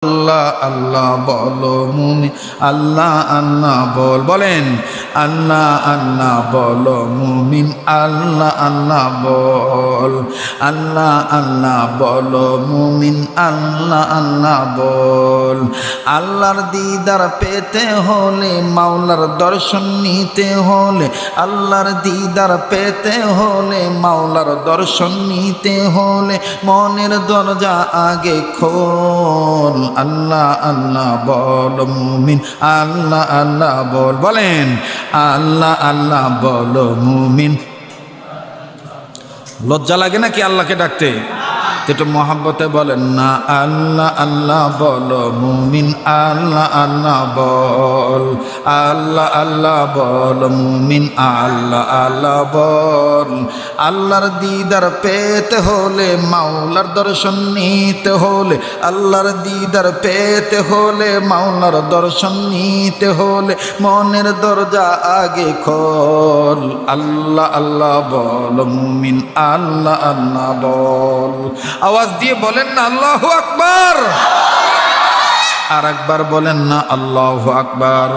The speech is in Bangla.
আল্লাহ আল্লাহ বলো মুমিন আল্লাহ আল্লাহ বলেন আল্লাহ আল্লাহ বলো মুমিন আল্লাহ আল্লাহ বল আল্লাহ আল্লাহ বলো মুমিন আল্লাহ আল্লাহ বল। আল্লাহর দিদার পেতে হলে মাওলার দর্শন নিতে হলে আল্লাহর দিদার পেতে হলে মাওলার দর্শন নিতে হলে মনের দরজা আগে খোল। আল্লাহ আল্লাহ বল মুমিন আল্লাহ আল্লাহ বলেন আল্লাহ আল্লাহ বলো মুমিন। লজ্জা লাগে নাকি আল্লাহকে ডাকতে? একটু মহাব্বতে বলেন না আল্লাহ আল্লাহ বলো মুমিন আল্লাহ আল্লাহ বল আল্লাহ আল্লাহ বল মুমিন আল্লাহ আল্লাহ বল। আল্লাহর দিদার পেতে হলে মাওলার দর্শন নিতে হলে আল্লাহর দিদার পেতে হলে মাওলার দর্শন নিতে হলে মনের দরজা আগে খোল। আল্লাহ আল্লাহ বল মুমিন আল্লাহ আল্লাহ বল। আওয়াজ দিয়ে বলেন না আল্লাহু আকবার। আর একবার বলেন না আল্লাহু আকবার।